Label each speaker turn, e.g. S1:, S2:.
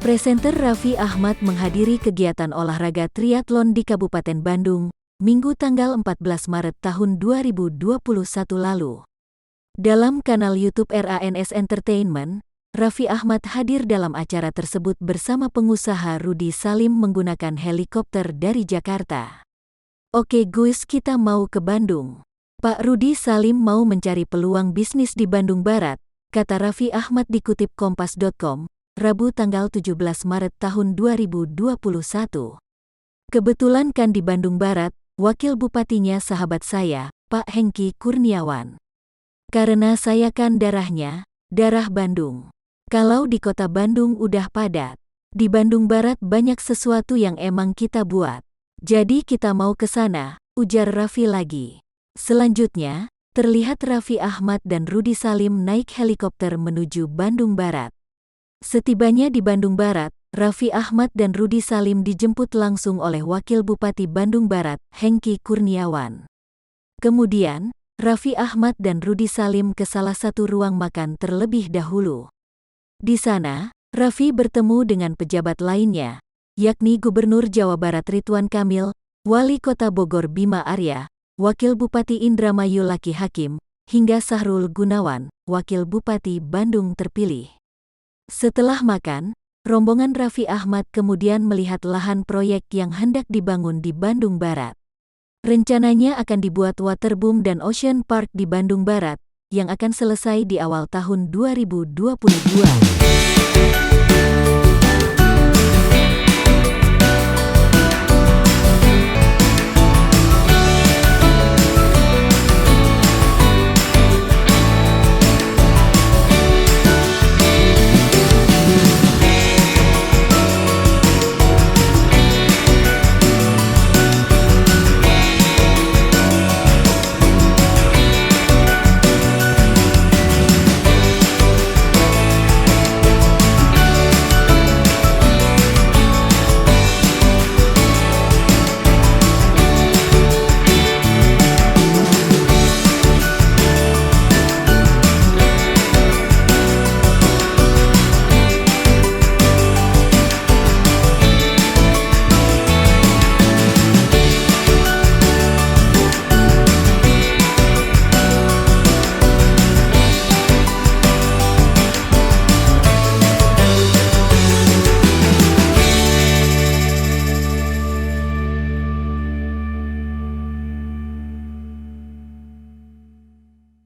S1: Presenter Raffi Ahmad menghadiri kegiatan olahraga triathlon di Kabupaten Bandung, Minggu tanggal 14 Maret tahun 2021 lalu. Dalam kanal YouTube RANS Entertainment, Raffi Ahmad hadir dalam acara tersebut bersama pengusaha Rudy Salim menggunakan helikopter dari Jakarta. "Oke guys, kita mau ke Bandung. Pak Rudy Salim mau mencari peluang bisnis di Bandung Barat," kata Raffi Ahmad dikutip Kompas.com, Rabu tanggal 17 Maret tahun 2021. "Kebetulan kan di Bandung Barat, wakil bupatinya sahabat saya, Pak Hengki Kurniawan. Karena saya kan darah Bandung. Kalau di kota Bandung udah padat, di Bandung Barat banyak sesuatu yang emang kita buat. Jadi kita mau ke sana," ujar Raffi lagi. Selanjutnya, terlihat Raffi Ahmad dan Rudy Salim naik helikopter menuju Bandung Barat. Setibanya di Bandung Barat, Raffi Ahmad dan Rudy Salim dijemput langsung oleh Wakil Bupati Bandung Barat, Hengki Kurniawan. Kemudian, Raffi Ahmad dan Rudy Salim ke salah satu ruang makan terlebih dahulu. Di sana, Raffi bertemu dengan pejabat lainnya, yakni Gubernur Jawa Barat Ridwan Kamil, Wali Kota Bogor Bima Arya, Wakil Bupati Indramayu Laki Hakim, hingga Sahrul Gunawan, Wakil Bupati Bandung terpilih. Setelah makan, rombongan Raffi Ahmad kemudian melihat lahan proyek yang hendak dibangun di Bandung Barat. Rencananya akan dibuat Waterboom dan Ocean Park di Bandung Barat, yang akan selesai di awal tahun 2022.